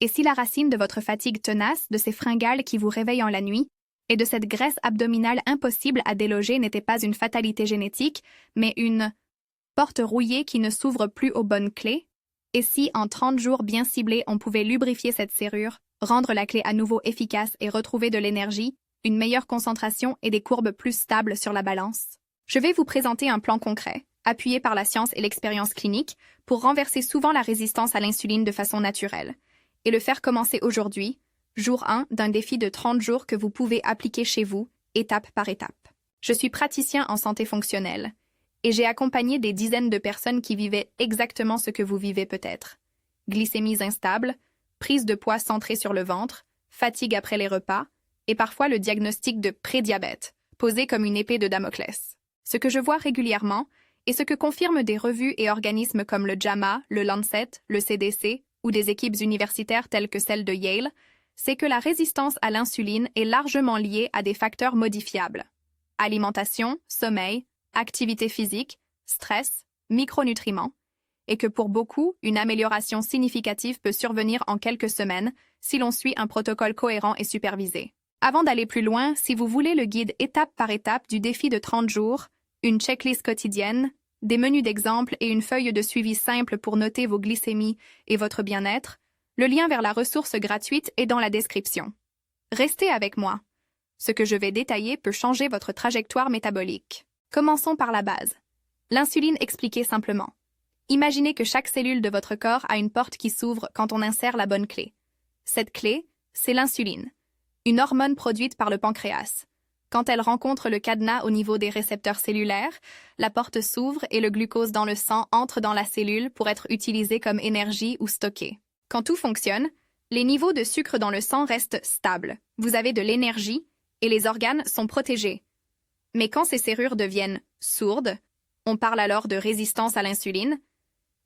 Et si la racine de votre fatigue tenace, de ces fringales qui vous réveillent en la nuit, et de cette graisse abdominale impossible à déloger n'était pas une fatalité génétique, mais une porte rouillée qui ne s'ouvre plus aux bonnes clés? Et si, en 30 jours bien ciblés, on pouvait lubrifier cette serrure, rendre la clé à nouveau efficace et retrouver de l'énergie, une meilleure concentration et des courbes plus stables sur la balance? Je vais vous présenter un plan concret, appuyé par la science et l'expérience clinique, pour renverser souvent la résistance à l'insuline de façon naturelle, et le faire commencer aujourd'hui, jour 1 d'un défi de 30 jours que vous pouvez appliquer chez vous, étape par étape. Je suis praticien en santé fonctionnelle, et j'ai accompagné des dizaines de personnes qui vivaient exactement ce que vous vivez peut-être. Glycémies instables, prise de poids centrée sur le ventre, fatigue après les repas, et parfois le diagnostic de prédiabète, posé comme une épée de Damoclès. Ce que je vois régulièrement, et ce que confirment des revues et organismes comme le JAMA, le Lancet, le CDC, ou des équipes universitaires telles que celle de Yale, c'est que la résistance à l'insuline est largement liée à des facteurs modifiables. Alimentation, sommeil, activité physique, stress, micronutriments, et que pour beaucoup, une amélioration significative peut survenir en quelques semaines si l'on suit un protocole cohérent et supervisé. Avant d'aller plus loin, si vous voulez le guide étape par étape du défi de 30 jours, une checklist quotidienne, des menus d'exemple et une feuille de suivi simple pour noter vos glycémies et votre bien-être, le lien vers la ressource gratuite est dans la description. Restez avec moi. Ce que je vais détailler peut changer votre trajectoire métabolique. Commençons par la base. L'insuline expliquée simplement. Imaginez que chaque cellule de votre corps a une porte qui s'ouvre quand on insère la bonne clé. Cette clé, c'est l'insuline, une hormone produite par le pancréas. Quand elle rencontre le cadenas au niveau des récepteurs cellulaires, la porte s'ouvre et le glucose dans le sang entre dans la cellule pour être utilisé comme énergie ou stocké. Quand tout fonctionne, les niveaux de sucre dans le sang restent stables. Vous avez de l'énergie et les organes sont protégés. Mais quand ces serrures deviennent sourdes, on parle alors de résistance à l'insuline,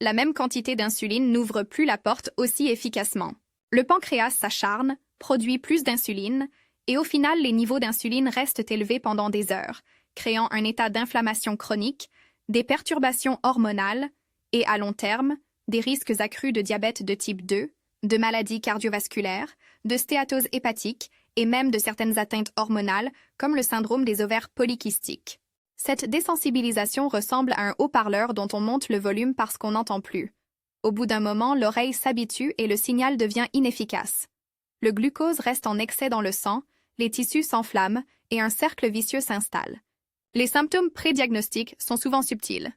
la même quantité d'insuline n'ouvre plus la porte aussi efficacement. Le pancréas s'acharne, produit plus d'insuline, et au final, les niveaux d'insuline restent élevés pendant des heures, créant un état d'inflammation chronique, des perturbations hormonales et, à long terme, des risques accrus de diabète de type 2, de maladies cardiovasculaires, de stéatose hépatique et même de certaines atteintes hormonales comme le syndrome des ovaires polykystiques. Cette désensibilisation ressemble à un haut-parleur dont on monte le volume parce qu'on n'entend plus. Au bout d'un moment, l'oreille s'habitue et le signal devient inefficace. Le glucose reste en excès dans le sang, les tissus s'enflamment et un cercle vicieux s'installe. Les symptômes prédiagnostiques sont souvent subtils.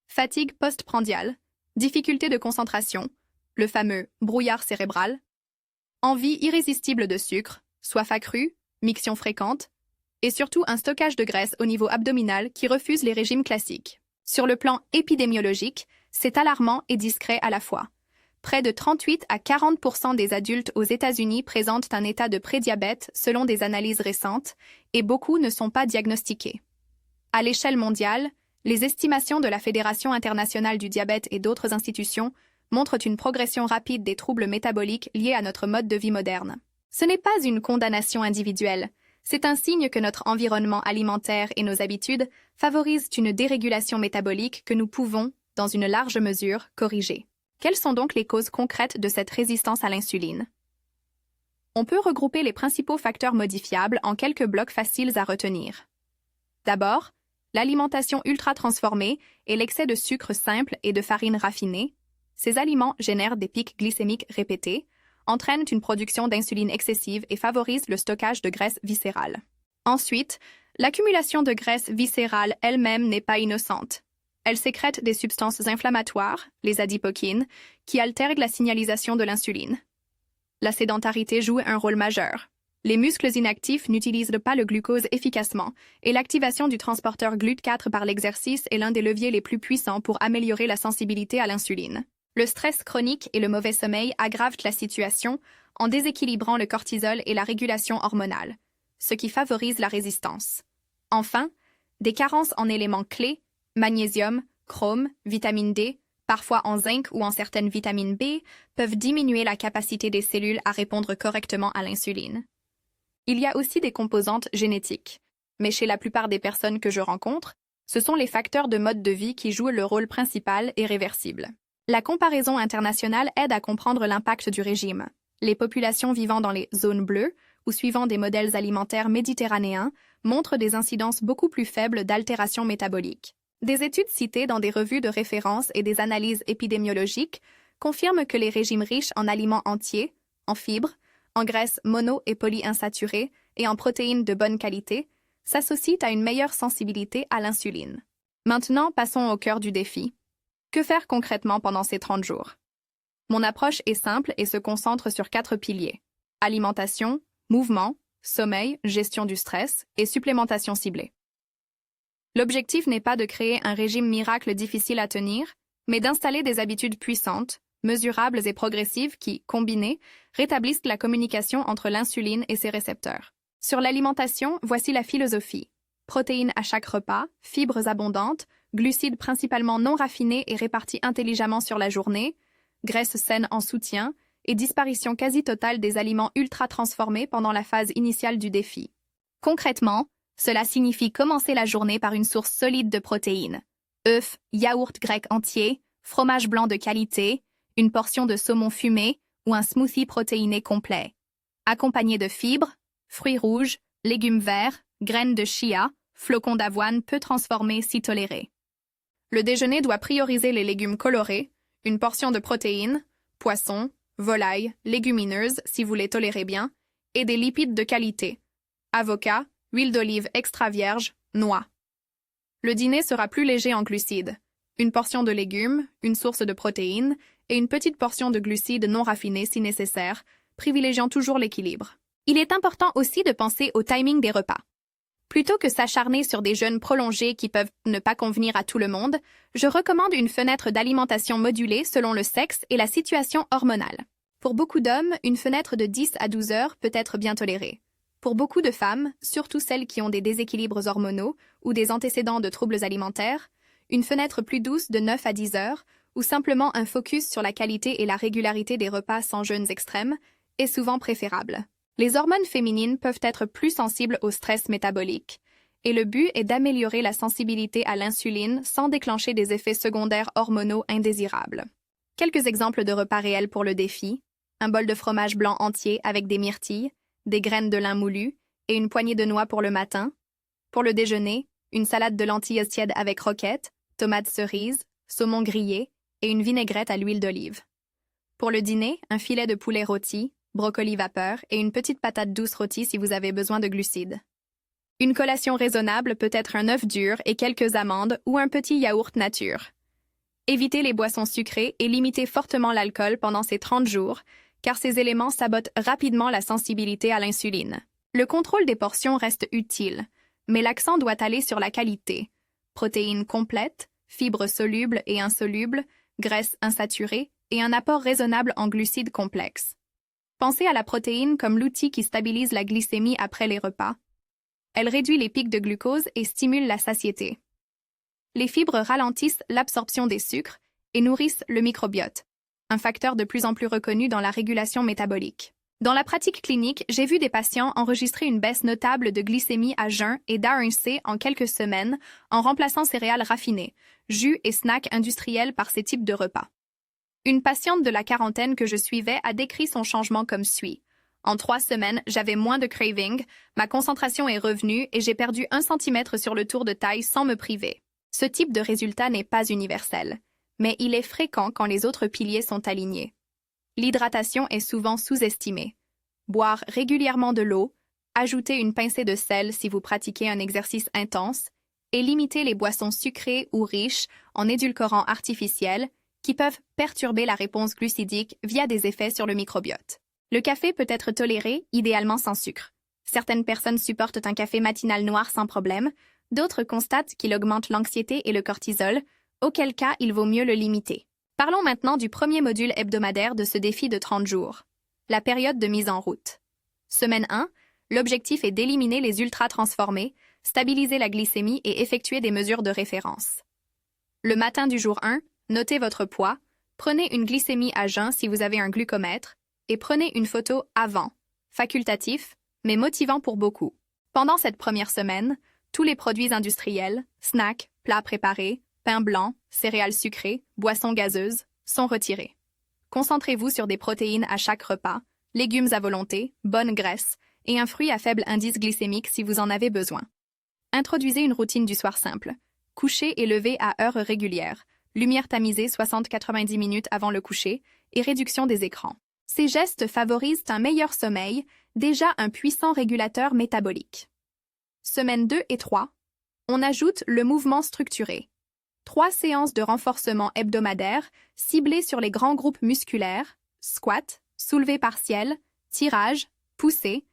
Fatigue postprandiale, difficulté de concentration, le fameux brouillard cérébral, envie irrésistible de sucre, soif accrue, miction fréquente, et surtout un stockage de graisse au niveau abdominal qui refuse les régimes classiques. Sur le plan épidémiologique, c'est alarmant et discret à la fois. Près de 38 à 40% des adultes aux États-Unis présentent un état de prédiabète selon des analyses récentes, et beaucoup ne sont pas diagnostiqués. À l'échelle mondiale, les estimations de la Fédération internationale du diabète et d'autres institutions montrent une progression rapide des troubles métaboliques liés à notre mode de vie moderne. Ce n'est pas une condamnation individuelle, c'est un signe que notre environnement alimentaire et nos habitudes favorisent une dérégulation métabolique que nous pouvons, dans une large mesure, corriger. Quelles sont donc les causes concrètes de cette résistance à l'insuline? On peut regrouper les principaux facteurs modifiables en quelques blocs faciles à retenir. D'abord, l'alimentation ultra-transformée et l'excès de sucre simple et de farine raffinée. Ces aliments génèrent des pics glycémiques répétés, entraînent une production d'insuline excessive et favorisent le stockage de graisse viscérale. Ensuite, l'accumulation de graisse viscérale elle-même n'est pas innocente. Elle sécrète des substances inflammatoires, les adipokines, qui altèrent la signalisation de l'insuline. La sédentarité joue un rôle majeur. Les muscles inactifs n'utilisent pas le glucose efficacement, et l'activation du transporteur GLUT4 par l'exercice est l'un des leviers les plus puissants pour améliorer la sensibilité à l'insuline. Le stress chronique et le mauvais sommeil aggravent la situation en déséquilibrant le cortisol et la régulation hormonale, ce qui favorise la résistance. Enfin, des carences en éléments clés, magnésium, chrome, vitamine D, parfois en zinc ou en certaines vitamines B, peuvent diminuer la capacité des cellules à répondre correctement à l'insuline. Il y a aussi des composantes génétiques, mais chez la plupart des personnes que je rencontre, ce sont les facteurs de mode de vie qui jouent le rôle principal et réversible. La comparaison internationale aide à comprendre l'impact du régime. Les populations vivant dans les zones bleues ou suivant des modèles alimentaires méditerranéens montrent des incidences beaucoup plus faibles d'altérations métaboliques. Des études citées dans des revues de référence et des analyses épidémiologiques confirment que les régimes riches en aliments entiers, en fibres, en graisses mono- et polyinsaturées et en protéines de bonne qualité s'associent à une meilleure sensibilité à l'insuline. Maintenant, passons au cœur du défi. Que faire concrètement pendant ces 30 jours? Mon approche est simple et se concentre sur 4 piliers: alimentation, mouvement, sommeil, gestion du stress et supplémentation ciblée. L'objectif n'est pas de créer un régime miracle difficile à tenir, mais d'installer des habitudes puissantes, mesurables et progressives qui, combinées, rétablissent la communication entre l'insuline et ses récepteurs. Sur l'alimentation, voici la philosophie. Protéines à chaque repas, fibres abondantes, glucides principalement non raffinés et répartis intelligemment sur la journée, graisses saines en soutien et disparition quasi totale des aliments ultra transformés pendant la phase initiale du défi. Concrètement, cela signifie commencer la journée par une source solide de protéines: œufs, yaourt grec entier, fromage blanc de qualité, une portion de saumon fumé ou un smoothie protéiné complet, accompagné de fibres, fruits rouges, légumes verts, graines de chia, flocons d'avoine peu transformés si tolérés. Le déjeuner doit prioriser les légumes colorés, une portion de protéines, poissons, volailles, légumineuses si vous les tolérez bien, et des lipides de qualité: avocat, huile d'olive extra vierge, noix. Le dîner sera plus léger en glucides: une portion de légumes, une source de protéines et une petite portion de glucides non raffinés si nécessaire, privilégiant toujours l'équilibre. Il est important aussi de penser au timing des repas. Plutôt que s'acharner sur des jeûnes prolongés qui peuvent ne pas convenir à tout le monde, je recommande une fenêtre d'alimentation modulée selon le sexe et la situation hormonale. Pour beaucoup d'hommes, une fenêtre de 10 à 12 heures peut être bien tolérée. Pour beaucoup de femmes, surtout celles qui ont des déséquilibres hormonaux ou des antécédents de troubles alimentaires, une fenêtre plus douce de 9 à 10 heures, ou simplement un focus sur la qualité et la régularité des repas sans jeûnes extrêmes, est souvent préférable. Les hormones féminines peuvent être plus sensibles au stress métabolique, et le but est d'améliorer la sensibilité à l'insuline sans déclencher des effets secondaires hormonaux indésirables. Quelques exemples de repas réels pour le défi: un bol de fromage blanc entier avec des myrtilles, des graines de lin moulues et une poignée de noix pour le matin. Pour le déjeuner, une salade de lentilles tièdes avec roquettes, tomates cerises, saumon grillé et une vinaigrette à l'huile d'olive. Pour le dîner, un filet de poulet rôti, brocoli vapeur et une petite patate douce rôtie si vous avez besoin de glucides. Une collation raisonnable peut être un œuf dur et quelques amandes ou un petit yaourt nature. Évitez les boissons sucrées et limitez fortement l'alcool pendant ces 30 jours, car ces éléments sabotent rapidement la sensibilité à l'insuline. Le contrôle des portions reste utile, mais l'accent doit aller sur la qualité: protéines complètes, fibres solubles et insolubles, graisses insaturées et un apport raisonnable en glucides complexes. Pensez à la protéine comme l'outil qui stabilise la glycémie après les repas. Elle réduit les pics de glucose et stimule la satiété. Les fibres ralentissent l'absorption des sucres et nourrissent le microbiote, un facteur de plus en plus reconnu dans la régulation métabolique. Dans la pratique clinique, j'ai vu des patients enregistrer une baisse notable de glycémie à jeun et d'A1C en quelques semaines en remplaçant céréales raffinées, jus et snacks industriels par ces types de repas. Une patiente de la quarantaine que je suivais a décrit son changement comme suit: en 3 semaines, j'avais moins de craving, ma concentration est revenue et j'ai perdu 1 cm sur le tour de taille sans me priver. Ce type de résultat n'est pas universel, mais il est fréquent quand les autres piliers sont alignés. L'hydratation est souvent sous-estimée. Boire régulièrement de l'eau, ajouter une pincée de sel si vous pratiquez un exercice intense, et limiter les boissons sucrées ou riches en édulcorants artificiels qui peuvent perturber la réponse glucidique via des effets sur le microbiote. Le café peut être toléré, idéalement sans sucre. Certaines personnes supportent un café matinal noir sans problème, d'autres constatent qu'il augmente l'anxiété et le cortisol, auquel cas il vaut mieux le limiter. Parlons maintenant du premier module hebdomadaire de ce défi de 30 jours, la période de mise en route. Semaine 1, l'objectif est d'éliminer les ultra-transformés, stabiliser la glycémie et effectuer des mesures de référence. Le matin du jour 1, notez votre poids, prenez une glycémie à jeun si vous avez un glucomètre, et prenez une photo avant, facultatif, mais motivant pour beaucoup. Pendant cette première semaine, tous les produits industriels, snacks, plats préparés, pain blanc, céréales sucrées, boissons gazeuses, sont retirés. Concentrez-vous sur des protéines à chaque repas, légumes à volonté, bonne graisse, et un fruit à faible indice glycémique si vous en avez besoin. Introduisez une routine du soir simple. Coucher et lever à heures régulières, lumière tamisée 60-90 minutes avant le coucher et réduction des écrans. Ces gestes favorisent un meilleur sommeil, déjà un puissant régulateur métabolique. Semaine 2 et 3. On ajoute le mouvement structuré. 3 séances de renforcement hebdomadaires ciblées sur les grands groupes musculaires, squat, soulevé partiel, tirage, poussée,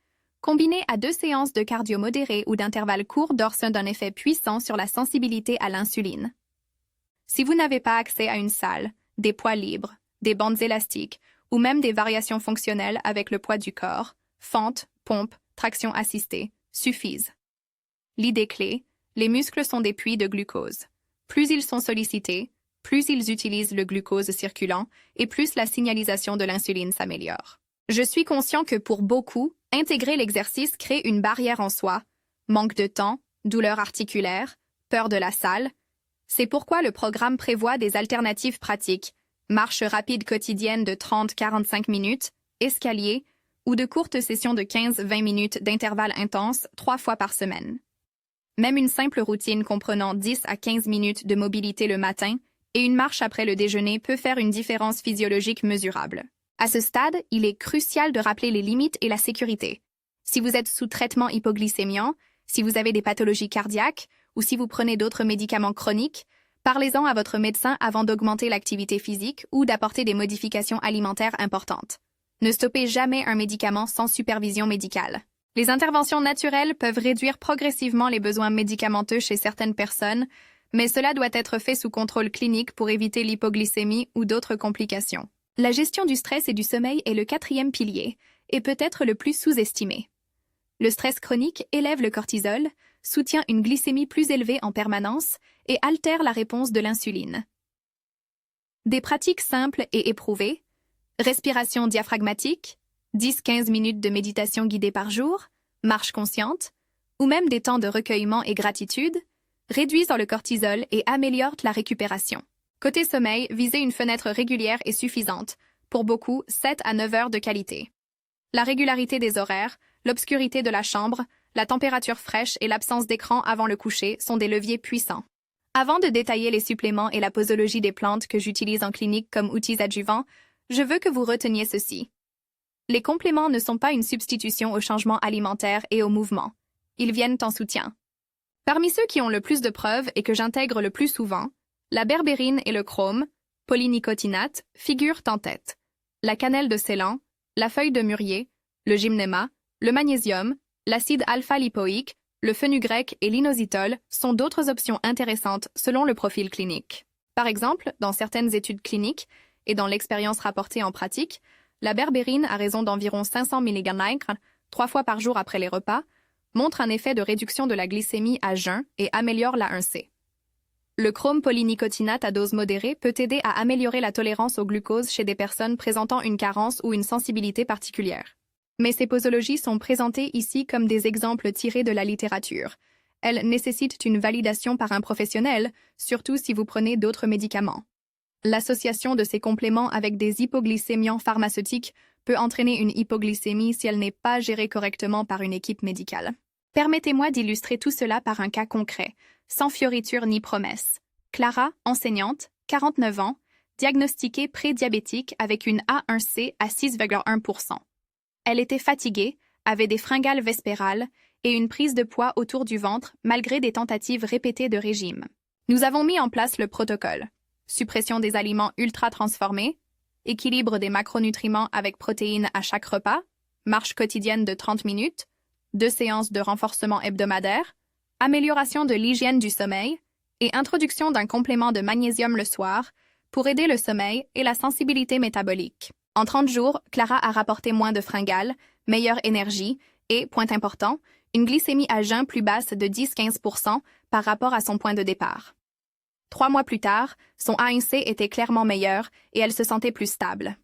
combinées à 2 séances de cardio modéré ou d'intervalles courts donnent un effet puissant sur la sensibilité à l'insuline. Si vous n'avez pas accès à une salle, des poids libres, des bandes élastiques ou même des variations fonctionnelles avec le poids du corps, fente, pompe, traction assistée, suffisent. L'idée clé, les muscles sont des puits de glucose. Plus ils sont sollicités, plus ils utilisent le glucose circulant et plus la signalisation de l'insuline s'améliore. Je suis conscient que pour beaucoup, intégrer l'exercice crée une barrière en soi, manque de temps, douleur articulaire, peur de la salle. C'est pourquoi le programme prévoit des alternatives pratiques, marche rapide quotidienne de 30-45 minutes, escalier, ou de courtes sessions de 15-20 minutes d'intervalle intense 3 fois par semaine. Même une simple routine comprenant 10 à 15 minutes de mobilité le matin et une marche après le déjeuner peut faire une différence physiologique mesurable. À ce stade, il est crucial de rappeler les limites et la sécurité. Si vous êtes sous traitement hypoglycémiant, si vous avez des pathologies cardiaques ou si vous prenez d'autres médicaments chroniques, parlez-en à votre médecin avant d'augmenter l'activité physique ou d'apporter des modifications alimentaires importantes. Ne stoppez jamais un médicament sans supervision médicale. Les interventions naturelles peuvent réduire progressivement les besoins médicamenteux chez certaines personnes, mais cela doit être fait sous contrôle clinique pour éviter l'hypoglycémie ou d'autres complications. La gestion du stress et du sommeil est le 4e pilier et peut être le plus sous-estimé. Le stress chronique élève le cortisol, soutient une glycémie plus élevée en permanence et altère la réponse de l'insuline. Des pratiques simples et éprouvées, respiration diaphragmatique, 10-15 minutes de méditation guidée par jour, marche consciente, ou même des temps de recueillement et gratitude, réduisent le cortisol et améliorent la récupération. Côté sommeil, visez une fenêtre régulière et suffisante, pour beaucoup 7 à 9 heures de qualité. La régularité des horaires, l'obscurité de la chambre, la température fraîche et l'absence d'écran avant le coucher sont des leviers puissants. Avant de détailler les suppléments et la posologie des plantes que j'utilise en clinique comme outils adjuvants, je veux que vous reteniez ceci. Les compléments ne sont pas une substitution aux changements alimentaires et au mouvement. Ils viennent en soutien. Parmi ceux qui ont le plus de preuves et que j'intègre le plus souvent, la berbérine et le chrome, polynicotinate, figurent en tête. La cannelle de Ceylan, la feuille de mûrier, le gymnéma, le magnésium, l'acide alpha-lipoïque, le fenugrec et l'inositol sont d'autres options intéressantes selon le profil clinique. Par exemple, dans certaines études cliniques et dans l'expérience rapportée en pratique, la berbérine à raison d'environ 500 mg 3 fois par jour après les repas montre un effet de réduction de la glycémie à jeun et améliore la 1C. Le chrome polynicotinate à dose modérée peut aider à améliorer la tolérance au glucose chez des personnes présentant une carence ou une sensibilité particulière. Mais ces posologies sont présentées ici comme des exemples tirés de la littérature. Elles nécessitent une validation par un professionnel, surtout si vous prenez d'autres médicaments. L'association de ces compléments avec des hypoglycémiants pharmaceutiques peut entraîner une hypoglycémie si elle n'est pas gérée correctement par une équipe médicale. Permettez-moi d'illustrer tout cela par un cas concret, sans fioriture ni promesse. Clara, enseignante, 49 ans, diagnostiquée prédiabétique avec une A1C à 6,1%. Elle était fatiguée, avait des fringales vespérales et une prise de poids autour du ventre malgré des tentatives répétées de régime. Nous avons mis en place le protocole. Suppression des aliments ultra-transformés, équilibre des macronutriments avec protéines à chaque repas, marche quotidienne de 30 minutes, 2 séances de renforcement hebdomadaire, amélioration de l'hygiène du sommeil et introduction d'un complément de magnésium le soir pour aider le sommeil et la sensibilité métabolique. En 30 jours, Clara a rapporté moins de fringales, meilleure énergie et, point important, une glycémie à jeun plus basse de 10-15% par rapport à son point de départ. 3 mois plus tard, son A1C était clairement meilleur et elle se sentait plus stable.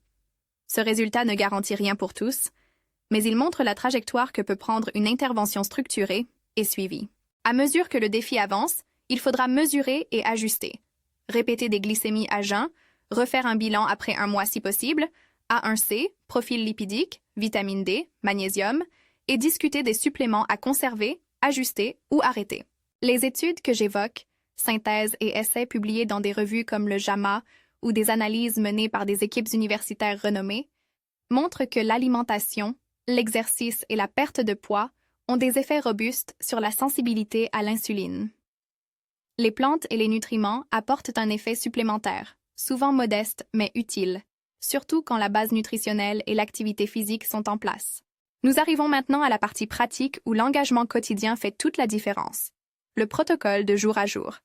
Ce résultat ne garantit rien pour tous, mais il montre la trajectoire que peut prendre une intervention structurée et suivie. À mesure que le défi avance, il faudra mesurer et ajuster. Répéter des glycémies à jeun, refaire un bilan après 1 mois si possible, A1C, profil lipidique, vitamine D, magnésium, et discuter des suppléments à conserver, ajuster ou arrêter. Les études que j'évoque, synthèses et essais publiés dans des revues comme le JAMA ou des analyses menées par des équipes universitaires renommées, montrent que l'alimentation, l'exercice et la perte de poids ont des effets robustes sur la sensibilité à l'insuline. Les plantes et les nutriments apportent un effet supplémentaire, souvent modeste mais utile, surtout quand la base nutritionnelle et l'activité physique sont en place. Nous arrivons maintenant à la partie pratique où l'engagement quotidien fait toute la différence. Le protocole de jour à jour.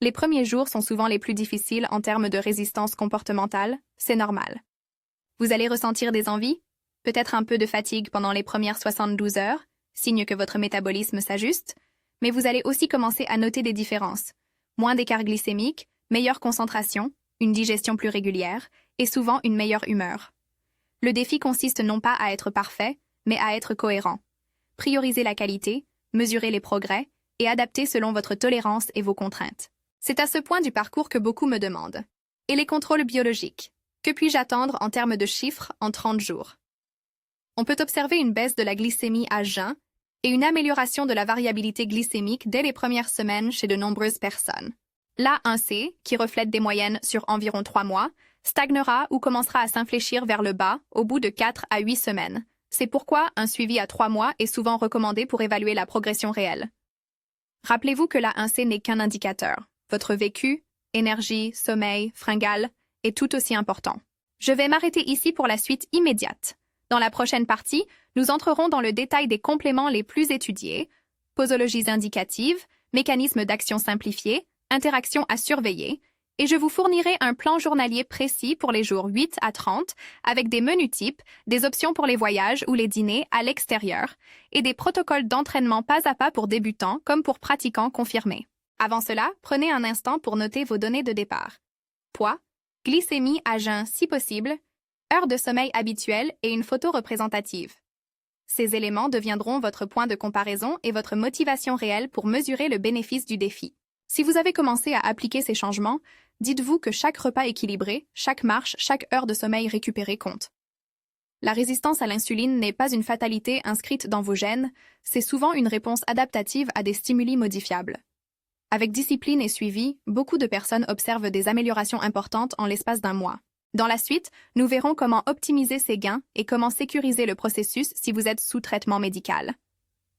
Les premiers jours sont souvent les plus difficiles en termes de résistance comportementale, c'est normal. Vous allez ressentir des envies, peut-être un peu de fatigue pendant les premières 72 heures, signe que votre métabolisme s'ajuste, mais vous allez aussi commencer à noter des différences. Moins d'écart glycémique, meilleure concentration, une digestion plus régulière et souvent une meilleure humeur. Le défi consiste non pas à être parfait, mais à être cohérent. Prioriser la qualité, mesurer les progrès et adapter selon votre tolérance et vos contraintes. C'est à ce point du parcours que beaucoup me demandent. Et les contrôles biologiques? Que puis-je attendre en termes de chiffres en 30 jours? On peut observer une baisse de la glycémie à jeun et une amélioration de la variabilité glycémique dès les premières semaines chez de nombreuses personnes. L'A1C, qui reflète des moyennes sur environ 3 mois, stagnera ou commencera à s'infléchir vers le bas au bout de 4 à 8 semaines. C'est pourquoi un suivi à 3 mois est souvent recommandé pour évaluer la progression réelle. Rappelez-vous que l'A1C n'est qu'un indicateur. Votre vécu, énergie, sommeil, fringales est tout aussi important. Je vais m'arrêter ici pour la suite immédiate. Dans la prochaine partie, nous entrerons dans le détail des compléments les plus étudiés, posologies indicatives, mécanismes d'action simplifiés, interactions à surveiller, et je vous fournirai un plan journalier précis pour les jours 8 à 30, avec des menus types, des options pour les voyages ou les dîners à l'extérieur, et des protocoles d'entraînement pas à pas pour débutants comme pour pratiquants confirmés. Avant cela, prenez un instant pour noter vos données de départ. Poids, glycémie à jeun si possible, heure de sommeil habituelle et une photo représentative. Ces éléments deviendront votre point de comparaison et votre motivation réelle pour mesurer le bénéfice du défi. Si vous avez commencé à appliquer ces changements, dites-vous que chaque repas équilibré, chaque marche, chaque heure de sommeil récupérée compte. La résistance à l'insuline n'est pas une fatalité inscrite dans vos gènes, c'est souvent une réponse adaptative à des stimuli modifiables. Avec discipline et suivi, beaucoup de personnes observent des améliorations importantes en l'espace d'un mois. Dans la suite, nous verrons comment optimiser ces gains et comment sécuriser le processus si vous êtes sous traitement médical.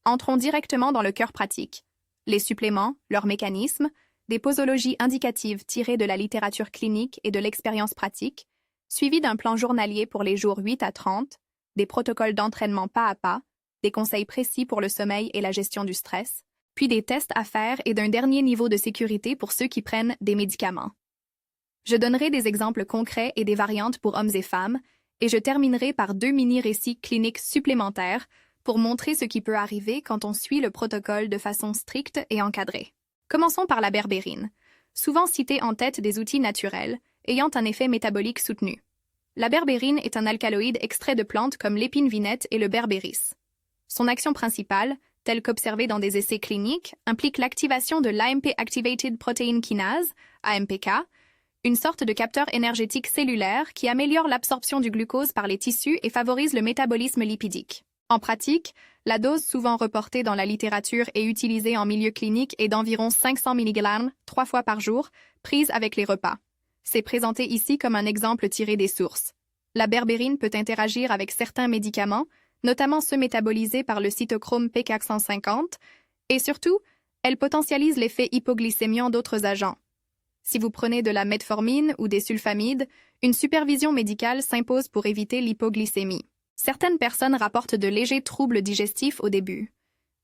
Entrons directement dans le cœur pratique. Les suppléments, leurs mécanismes, des posologies indicatives tirées de la littérature clinique et de l'expérience pratique, suivies d'un plan journalier pour les jours 8 à 30, des protocoles d'entraînement pas à pas, des conseils précis pour le sommeil et la gestion du stress, puis des tests à faire et d'un dernier niveau de sécurité pour ceux qui prennent des médicaments. Je donnerai des exemples concrets et des variantes pour hommes et femmes, et je terminerai par 2 mini-récits cliniques supplémentaires pour montrer ce qui peut arriver quand on suit le protocole de façon stricte et encadrée. Commençons par la berbérine, souvent citée en tête des outils naturels, ayant un effet métabolique soutenu. La berbérine est un alcaloïde extrait de plantes comme l'épine vinette et le berbéris. Son action principale, telle qu'observée dans des essais cliniques, implique l'activation de l'AMP Activated Protein Kinase, AMPK, une sorte de capteur énergétique cellulaire qui améliore l'absorption du glucose par les tissus et favorise le métabolisme lipidique. En pratique, la dose souvent reportée dans la littérature et utilisée en milieu clinique est d'environ 500 mg 3 fois par jour, prise avec les repas. C'est présenté ici comme un exemple tiré des sources. La berbérine peut interagir avec certains médicaments, notamment ceux métabolisés par le cytochrome P450, et surtout, elle potentialise l'effet hypoglycémiant d'autres agents. Si vous prenez de la metformine ou des sulfamides, une supervision médicale s'impose pour éviter l'hypoglycémie. Certaines personnes rapportent de légers troubles digestifs au début.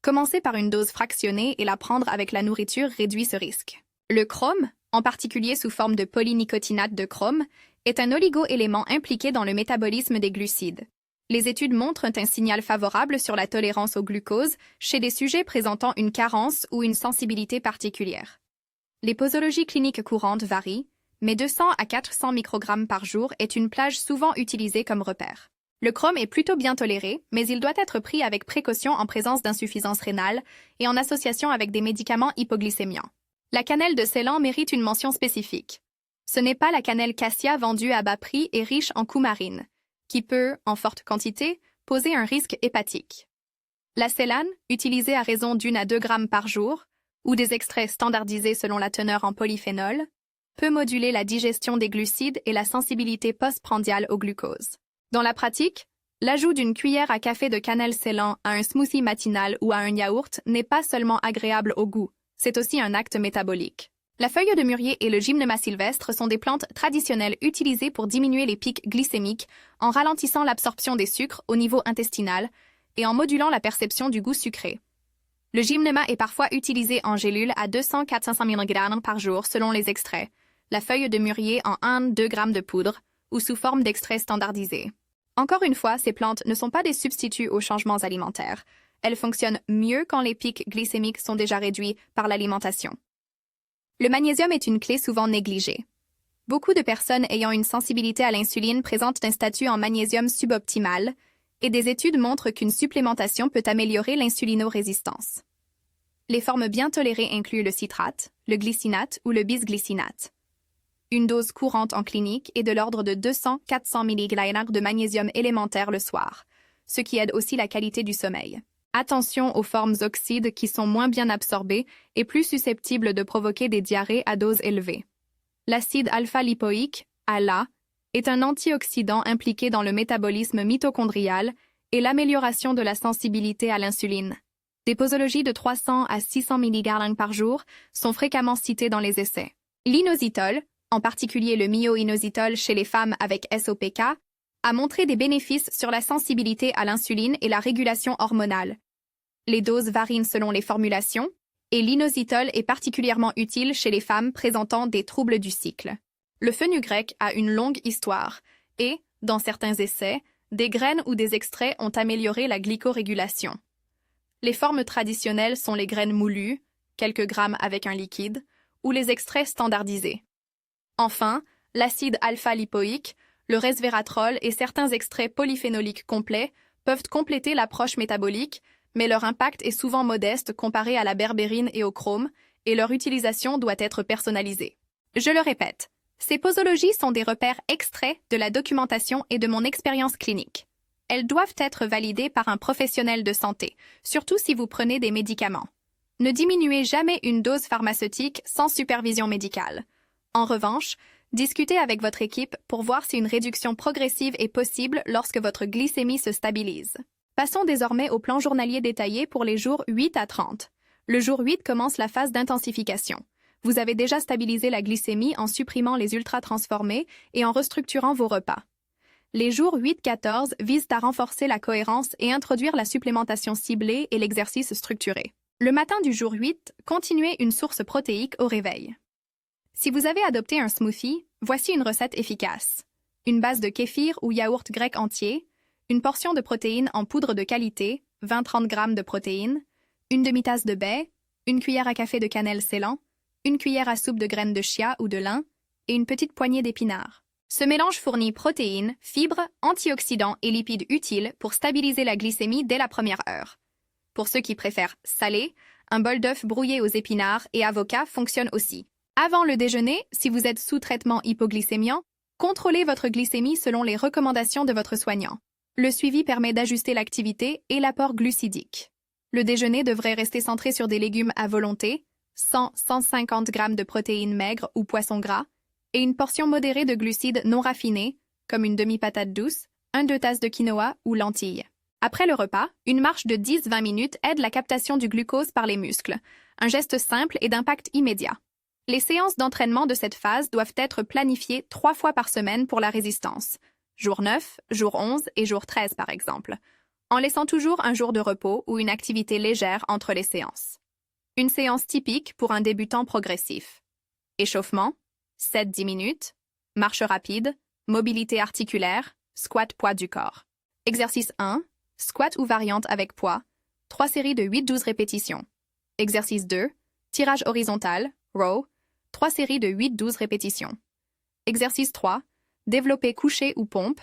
Commencer par une dose fractionnée et la prendre avec la nourriture réduit ce risque. Le chrome, en particulier sous forme de polynicotinate de chrome, est un oligo-élément impliqué dans le métabolisme des glucides. Les études montrent un signal favorable sur la tolérance au glucose chez des sujets présentant une carence ou une sensibilité particulière. Les posologies cliniques courantes varient, mais 200 à 400 microgrammes par jour est une plage souvent utilisée comme repère. Le chrome est plutôt bien toléré, mais il doit être pris avec précaution en présence d'insuffisance rénale et en association avec des médicaments hypoglycémiants. La cannelle de Ceylan mérite une mention spécifique. Ce n'est pas la cannelle cassia vendue à bas prix et riche en coumarine, qui peut, en forte quantité, poser un risque hépatique. La sélane, utilisée à raison d'1 à 2 grammes par jour, ou des extraits standardisés selon la teneur en polyphénol, peut moduler la digestion des glucides et la sensibilité postprandiale au glucose. Dans la pratique, l'ajout d'une cuillère à café de cannelle scellant à un smoothie matinal ou à un yaourt n'est pas seulement agréable au goût, c'est aussi un acte métabolique. La feuille de mûrier et le gymnema sylvestre sont des plantes traditionnelles utilisées pour diminuer les pics glycémiques en ralentissant l'absorption des sucres au niveau intestinal et en modulant la perception du goût sucré. Le gymnema est parfois utilisé en gélule à 200-400 mg par jour selon les extraits, la feuille de mûrier en 1-2 g de poudre ou sous forme d'extrait standardisé. Encore une fois, ces plantes ne sont pas des substituts aux changements alimentaires. Elles fonctionnent mieux quand les pics glycémiques sont déjà réduits par l'alimentation. Le magnésium est une clé souvent négligée. Beaucoup de personnes ayant une sensibilité à l'insuline présentent un statut en magnésium suboptimal, et des études montrent qu'une supplémentation peut améliorer l'insulinorésistance. Les formes bien tolérées incluent le citrate, le glycinate ou le bisglycinate. Une dose courante en clinique est de l'ordre de 200-400 mg de magnésium élémentaire le soir, ce qui aide aussi la qualité du sommeil. Attention aux formes oxydes qui sont moins bien absorbées et plus susceptibles de provoquer des diarrhées à dose élevée. L'acide alpha-lipoïque, ALA, est un antioxydant impliqué dans le métabolisme mitochondrial et l'amélioration de la sensibilité à l'insuline. Des posologies de 300 à 600 mg par jour sont fréquemment citées dans les essais. L'inositol, en particulier le myo-inositol chez les femmes avec SOPK, a montré des bénéfices sur la sensibilité à l'insuline et la régulation hormonale. Les doses varient selon les formulations, et l'inositol est particulièrement utile chez les femmes présentant des troubles du cycle. Le fenugrec a une longue histoire et, dans certains essais, des graines ou des extraits ont amélioré la glycorégulation. Les formes traditionnelles sont les graines moulues, quelques grammes avec un liquide, ou les extraits standardisés. Enfin, l'acide alpha-lipoïque, le resveratrol et certains extraits polyphénoliques complets peuvent compléter l'approche métabolique, mais leur impact est souvent modeste comparé à la berbérine et au chrome, et leur utilisation doit être personnalisée. Je le répète, ces posologies sont des repères extraits de la documentation et de mon expérience clinique. Elles doivent être validées par un professionnel de santé, surtout si vous prenez des médicaments. Ne diminuez jamais une dose pharmaceutique sans supervision médicale. En revanche, discutez avec votre équipe pour voir si une réduction progressive est possible lorsque votre glycémie se stabilise. Passons désormais au plan journalier détaillé pour les jours 8 à 30. Le jour 8 commence la phase d'intensification. Vous avez déjà stabilisé la glycémie en supprimant les ultra-transformés et en restructurant vos repas. Les jours 8-14 visent à renforcer la cohérence et introduire la supplémentation ciblée et l'exercice structuré. Le matin du jour 8, continuez une source protéique au réveil. Si vous avez adopté un smoothie, voici une recette efficace. Une base de kéfir ou yaourt grec entier, une portion de protéines en poudre de qualité, 20-30 g de protéines, une demi-tasse de baie, une cuillère à café de cannelle scellant, une cuillère à soupe de graines de chia ou de lin et une petite poignée d'épinards. Ce mélange fournit protéines, fibres, antioxydants et lipides utiles pour stabiliser la glycémie dès la première heure. Pour ceux qui préfèrent salé, un bol d'œuf brouillé aux épinards et avocats fonctionne aussi. Avant le déjeuner, si vous êtes sous traitement hypoglycémiant, contrôlez votre glycémie selon les recommandations de votre soignant. Le suivi permet d'ajuster l'activité et l'apport glucidique. Le déjeuner devrait rester centré sur des légumes à volonté, 100-150 g de protéines maigres ou poissons gras, et une portion modérée de glucides non raffinés, comme une demi-patate douce, 1-2 tasses de quinoa ou lentilles. Après le repas, une marche de 10-20 minutes aide la captation du glucose par les muscles, un geste simple et d'impact immédiat. Les séances d'entraînement de cette phase doivent être planifiées 3 fois par semaine pour la résistance, jour 9, jour 11 et jour 13 par exemple, en laissant toujours un jour de repos ou une activité légère entre les séances. Une séance typique pour un débutant progressif. Échauffement, 7-10 minutes, marche rapide, mobilité articulaire, squat poids du corps. Exercice 1, squat ou variante avec poids, 3 séries de 8-12 répétitions. Exercice 2, tirage horizontal, row, 3 séries de 8-12 répétitions. Exercice 3, développé couché ou pompe,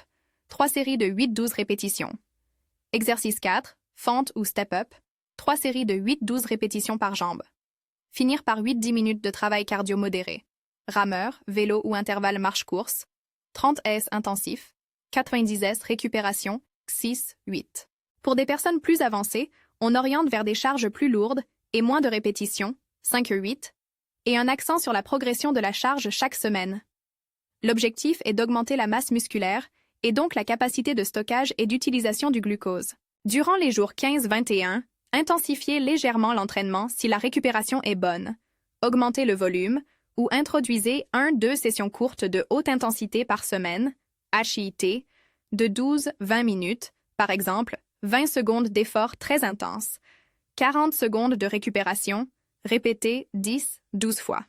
3 séries de 8-12 répétitions. Exercice 4, fente ou step-up, 3 séries de 8-12 répétitions par jambe. Finir par 8-10 minutes de travail cardio modéré. Rameur, vélo ou intervalle marche-course, 30 S intensif, 90s récupération, 6, 8. Pour des personnes plus avancées, on oriente vers des charges plus lourdes et moins de répétitions, 5, 8, et un accent sur la progression de la charge chaque semaine. L'objectif est d'augmenter la masse musculaire et donc la capacité de stockage et d'utilisation du glucose. Durant les jours 15-21, intensifiez légèrement l'entraînement si la récupération est bonne. Augmentez le volume ou introduisez 1-2 sessions courtes de haute intensité par semaine, HIIT, de 12-20 minutes, par exemple 20 secondes d'effort très intense, 40 secondes de récupération, répétez 10-12 fois.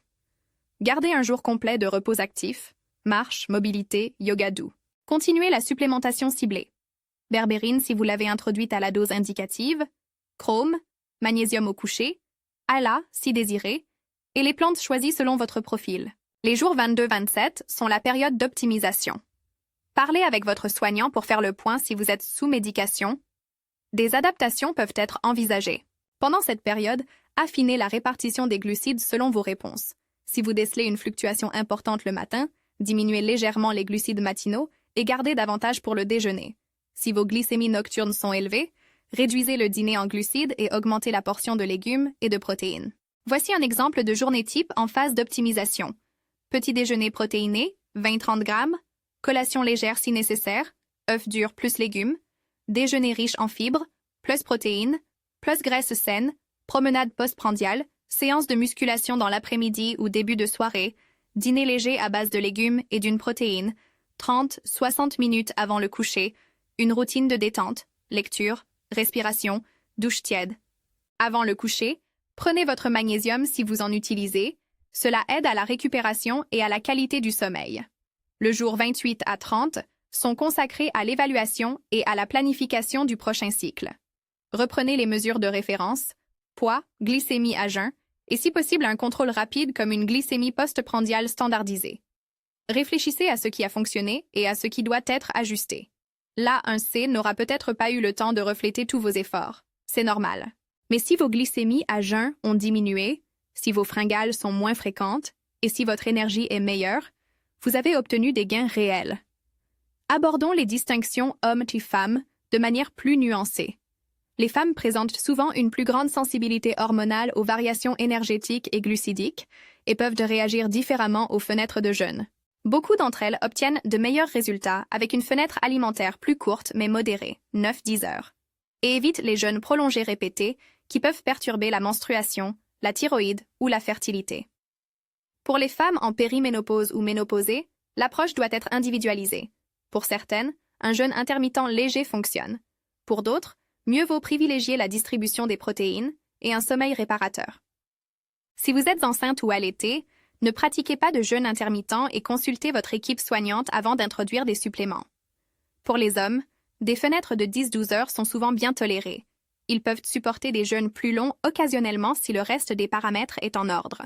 Gardez un jour complet de repos actif, marche, mobilité, yoga doux. Continuez la supplémentation ciblée. Berbérine si vous l'avez introduite à la dose indicative, chrome, magnésium au coucher, ALA si désiré, et les plantes choisies selon votre profil. Les jours 22-27 sont la période d'optimisation. Parlez avec votre soignant pour faire le point si vous êtes sous médication. Des adaptations peuvent être envisagées. Pendant cette période, affinez la répartition des glucides selon vos réponses. Si vous décelez une fluctuation importante le matin, diminuez légèrement les glucides matinaux et gardez davantage pour le déjeuner. Si vos glycémies nocturnes sont élevées, réduisez le dîner en glucides et augmentez la portion de légumes et de protéines. Voici un exemple de journée type en phase d'optimisation. Petit déjeuner protéiné, 20-30 grammes, collation légère si nécessaire, œufs durs plus légumes, déjeuner riche en fibres, plus protéines, plus graisse saine, promenade postprandiale, séance de musculation dans l'après-midi ou début de soirée, dîner léger à base de légumes et d'une protéine, 30-60 minutes avant le coucher, une routine de détente, lecture, respiration, douche tiède. Avant le coucher, prenez votre magnésium si vous en utilisez. Cela aide à la récupération et à la qualité du sommeil. Le jour 28 à 30 sont consacrés à l'évaluation et à la planification du prochain cycle. Reprenez les mesures de référence, poids, glycémie à jeun, et si possible un contrôle rapide comme une glycémie postprandiale standardisée. Réfléchissez à ce qui a fonctionné et à ce qui doit être ajusté. L'A1C n'aura peut-être pas eu le temps de refléter tous vos efforts. C'est normal. Mais si vos glycémies à jeun ont diminué, si vos fringales sont moins fréquentes et si votre énergie est meilleure, vous avez obtenu des gains réels. Abordons les distinctions hommes-femmes de manière plus nuancée. Les femmes présentent souvent une plus grande sensibilité hormonale aux variations énergétiques et glucidiques et peuvent réagir différemment aux fenêtres de jeûne. Beaucoup d'entre elles obtiennent de meilleurs résultats avec une fenêtre alimentaire plus courte mais modérée, 9-10 heures, et évitent les jeûnes prolongés répétés qui peuvent perturber la menstruation, la thyroïde ou la fertilité. Pour les femmes en périménopause ou ménopausées, l'approche doit être individualisée. Pour certaines, un jeûne intermittent léger fonctionne. Pour d'autres, mieux vaut privilégier la distribution des protéines et un sommeil réparateur. Si vous êtes enceinte ou allaitée, ne pratiquez pas de jeûne intermittent et consultez votre équipe soignante avant d'introduire des suppléments. Pour les hommes, des fenêtres de 10-12 heures sont souvent bien tolérées. Ils peuvent supporter des jeûnes plus longs occasionnellement si le reste des paramètres est en ordre.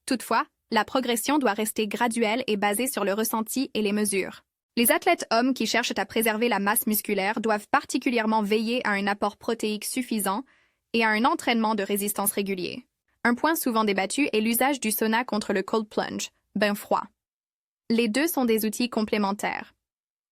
Toutefois, la progression doit rester graduelle et basée sur le ressenti et les mesures. Les athlètes hommes qui cherchent à préserver la masse musculaire doivent particulièrement veiller à un apport protéique suffisant et à un entraînement de résistance régulier. Un point souvent débattu est l'usage du sauna contre le cold plunge, bain froid. Les deux sont des outils complémentaires.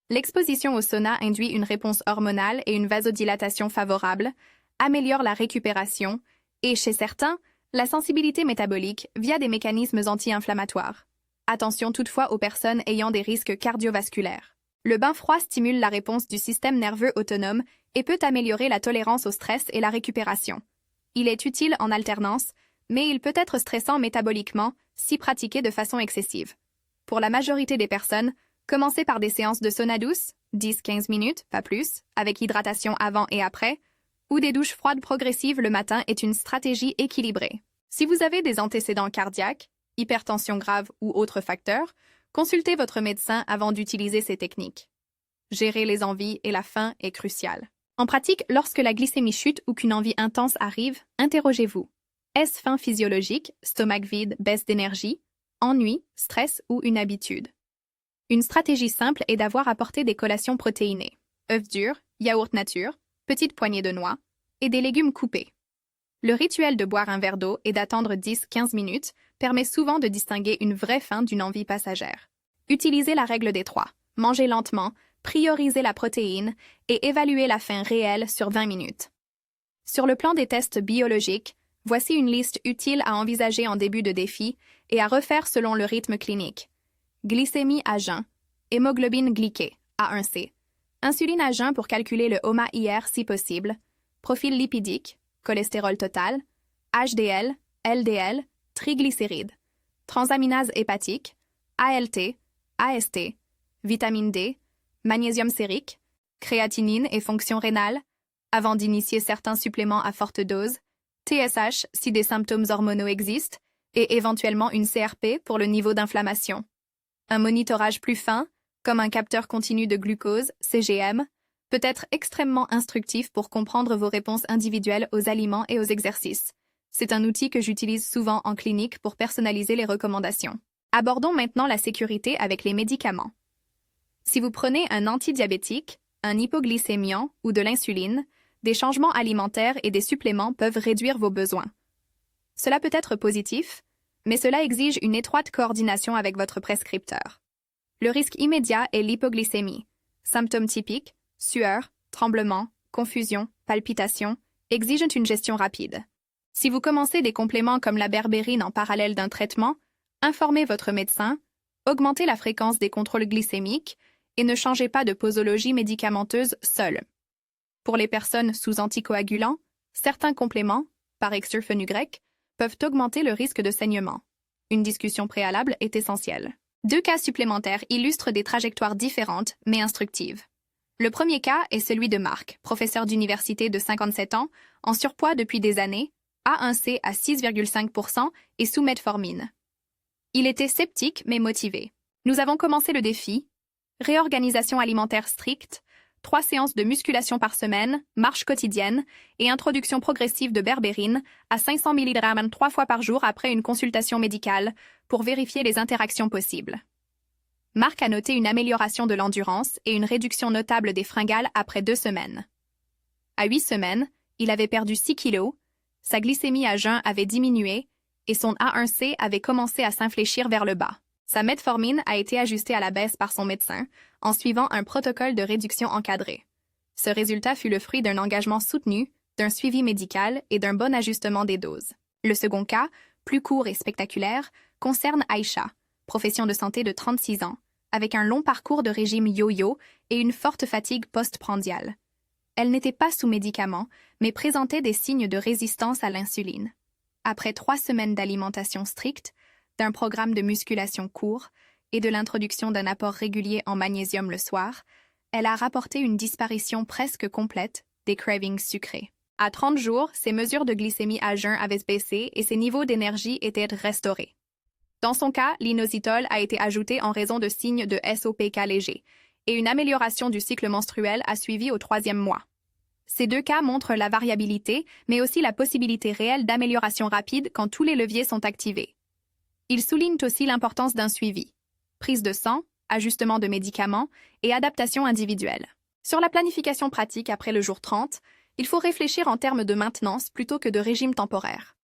L'exposition au sauna induit une réponse hormonale et une vasodilatation favorable, améliore la récupération et, chez certains, la sensibilité métabolique via des mécanismes anti-inflammatoires. Attention toutefois aux personnes ayant des risques cardiovasculaires. Le bain froid stimule la réponse du système nerveux autonome et peut améliorer la tolérance au stress et la récupération. Il est utile en alternance, mais il peut être stressant métaboliquement si pratiqué de façon excessive. Pour la majorité des personnes, commencez par des séances de sauna douce, 10-15 minutes, pas plus, avec hydratation avant et après, ou des douches froides progressives le matin est une stratégie équilibrée. Si vous avez des antécédents cardiaques, hypertension grave ou autres facteurs, consultez votre médecin avant d'utiliser ces techniques. Gérer les envies et la faim est crucial. En pratique, lorsque la glycémie chute ou qu'une envie intense arrive, interrogez-vous. Est-ce faim physiologique, stomac vide, baisse d'énergie, ennui, stress ou une habitude? Une stratégie simple est d'avoir apporté des collations protéinées, œufs durs, yaourt nature, petites poignées de noix et des légumes coupés. Le rituel de boire un verre d'eau et d'attendre 10-15 minutes permet souvent de distinguer une vraie faim d'une envie passagère. Utilisez la règle des 3. Mangez lentement, priorisez la protéine et évaluez la faim réelle sur 20 minutes. Sur le plan des tests biologiques, voici une liste utile à envisager en début de défi et à refaire selon le rythme clinique. Glycémie à jeun, hémoglobine glyquée, A1C, insuline à jeun pour calculer le HOMA-IR si possible, profil lipidique, cholestérol total, HDL, LDL, triglycérides, transaminase hépatique, ALT, AST, vitamine D, magnésium sérique, créatinine et fonction rénale, avant d'initier certains suppléments à forte dose, TSH si des symptômes hormonaux existent, et éventuellement une CRP pour le niveau d'inflammation. Un monitorage plus fin, comme un capteur continu de glucose, CGM, peut être extrêmement instructif pour comprendre vos réponses individuelles aux aliments et aux exercices. C'est un outil que j'utilise souvent en clinique pour personnaliser les recommandations. Abordons maintenant la sécurité avec les médicaments. Si vous prenez un antidiabétique, un hypoglycémiant ou de l'insuline, des changements alimentaires et des suppléments peuvent réduire vos besoins. Cela peut être positif, mais cela exige une étroite coordination avec votre prescripteur. Le risque immédiat est l'hypoglycémie. Symptômes typiques, sueur, tremblements, confusion, palpitations, exigent une gestion rapide. Si vous commencez des compléments comme la berbérine en parallèle d'un traitement, informez votre médecin, augmentez la fréquence des contrôles glycémiques et ne changez pas de posologie médicamenteuse seule. Pour les personnes sous anticoagulants, certains compléments, par extra fenugrec, peuvent augmenter le risque de saignement. Une discussion préalable est essentielle. 2 cas supplémentaires illustrent des trajectoires différentes mais instructives. Le premier cas est celui de Marc, professeur d'université de 57 ans, en surpoids depuis des années, A1C à 6,5% et sous metformine. Il était sceptique mais motivé. Nous avons commencé le défi, réorganisation alimentaire stricte, 3 séances de musculation par semaine, marche quotidienne et introduction progressive de berbérine à 500 mg 3 fois par jour après une consultation médicale pour vérifier les interactions possibles. Marc a noté une amélioration de l'endurance et une réduction notable des fringales après 2 semaines. À 8 semaines, il avait perdu 6 kilos, sa glycémie à jeun avait diminué et son A1C avait commencé à s'infléchir vers le bas. Sa metformine a été ajustée à la baisse par son médecin en suivant un protocole de réduction encadré. Ce résultat fut le fruit d'un engagement soutenu, d'un suivi médical et d'un bon ajustement des doses. Le second cas, plus court et spectaculaire, concerne Aïcha, profession de santé de 36 ans, avec un long parcours de régime yo-yo et une forte fatigue post-prandiale. Elle n'était pas sous médicaments, mais présentait des signes de résistance à l'insuline. Après 3 semaines d'alimentation stricte, d'un programme de musculation court et de l'introduction d'un apport régulier en magnésium le soir, elle a rapporté une disparition presque complète des cravings sucrés. À 30 jours, ses mesures de glycémie à jeun avaient baissé et ses niveaux d'énergie étaient restaurés. Dans son cas, l'inositol a été ajouté en raison de signes de SOPK légers, et une amélioration du cycle menstruel a suivi au 3e mois. Ces 2 cas montrent la variabilité, mais aussi la possibilité réelle d'amélioration rapide quand tous les leviers sont activés. Ils soulignent aussi l'importance d'un suivi, prise de sang, ajustement de médicaments et adaptation individuelle. Sur la planification pratique après le jour 30, il faut réfléchir en termes de maintenance plutôt que de régime temporaire.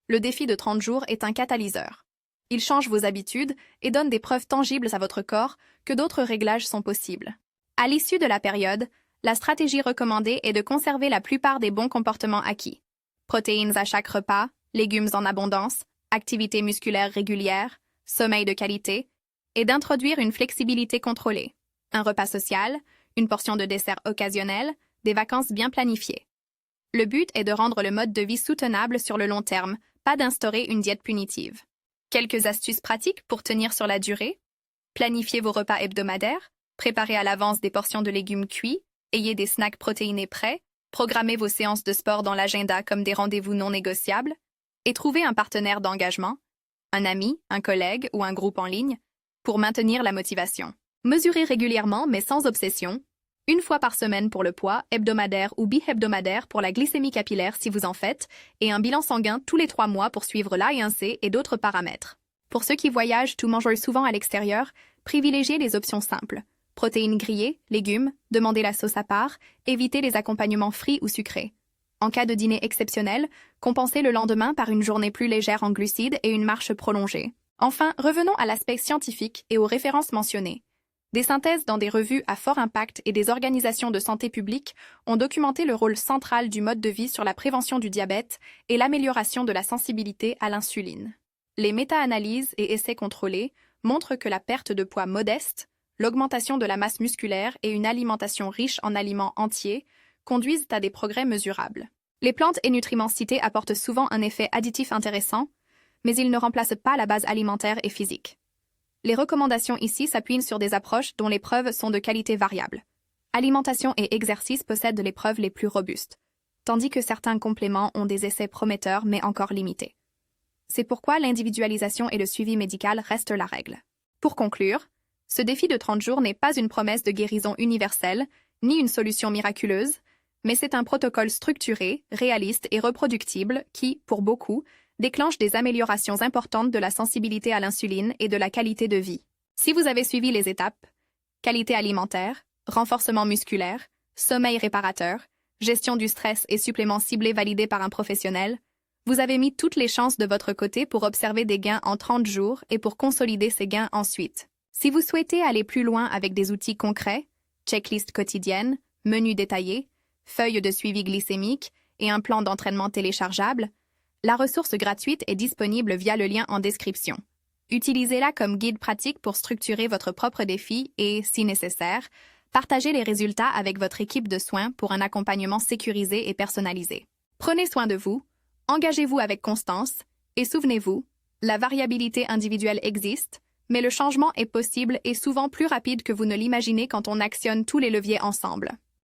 Le défi de 30 jours est un catalyseur. Il change vos habitudes et donne des preuves tangibles à votre corps que d'autres réglages sont possibles. À l'issue de la période, la stratégie recommandée est de conserver la plupart des bons comportements acquis. Protéines à chaque repas, légumes en abondance, activité musculaire régulière, sommeil de qualité, et d'introduire une flexibilité contrôlée, un repas social, une portion de dessert occasionnel, des vacances bien planifiées. Le but est de rendre le mode de vie soutenable sur le long terme, pas d'instaurer une diète punitive. Quelques astuces pratiques pour tenir sur la durée. Planifiez vos repas hebdomadaires, préparez à l'avance des portions de légumes cuits, ayez des snacks protéinés prêts, programmez vos séances de sport dans l'agenda comme des rendez-vous non négociables, et trouvez un partenaire d'engagement, un ami, un collègue ou un groupe en ligne, pour maintenir la motivation. Mesurez régulièrement mais sans obsession, 1 fois par semaine pour le poids, hebdomadaire ou bi-hebdomadaire pour la glycémie capillaire si vous en faites, et un bilan sanguin tous les 3 mois pour suivre l'A1C et d'autres paramètres. Pour ceux qui voyagent ou mangent souvent à l'extérieur, privilégiez les options simples. Protéines grillées, légumes, demandez la sauce à part, évitez les accompagnements frits ou sucrés. En cas de dîner exceptionnel, compensez le lendemain par une journée plus légère en glucides et une marche prolongée. Enfin, revenons à l'aspect scientifique et aux références mentionnées. Des synthèses dans des revues à fort impact et des organisations de santé publique ont documenté le rôle central du mode de vie sur la prévention du diabète et l'amélioration de la sensibilité à l'insuline. Les méta-analyses et essais contrôlés montrent que la perte de poids modeste, l'augmentation de la masse musculaire et une alimentation riche en aliments entiers conduisent à des progrès mesurables. Les plantes et nutriments cités apportent souvent un effet additif intéressant, mais ils ne remplacent pas la base alimentaire et physique. Les recommandations ici s'appuient sur des approches dont les preuves sont de qualité variable. Alimentation et exercice possèdent les preuves les plus robustes, tandis que certains compléments ont des essais prometteurs mais encore limités. C'est pourquoi l'individualisation et le suivi médical restent la règle. Pour conclure, ce défi de 30 jours n'est pas une promesse de guérison universelle, ni une solution miraculeuse, mais c'est un protocole structuré, réaliste et reproductible qui, pour beaucoup, déclenche des améliorations importantes de la sensibilité à l'insuline et de la qualité de vie. Si vous avez suivi les étapes, qualité alimentaire, renforcement musculaire, sommeil réparateur, gestion du stress et suppléments ciblés validés par un professionnel, vous avez mis toutes les chances de votre côté pour observer des gains en 30 jours et pour consolider ces gains ensuite. Si vous souhaitez aller plus loin avec des outils concrets, checklist quotidienne, menu détaillé, feuille de suivi glycémique et un plan d'entraînement téléchargeable, la ressource gratuite est disponible via le lien en description. Utilisez-la comme guide pratique pour structurer votre propre défi et, si nécessaire, partagez les résultats avec votre équipe de soins pour un accompagnement sécurisé et personnalisé. Prenez soin de vous, engagez-vous avec constance et souvenez-vous, la variabilité individuelle existe, mais le changement est possible et souvent plus rapide que vous ne l'imaginez quand on actionne tous les leviers ensemble.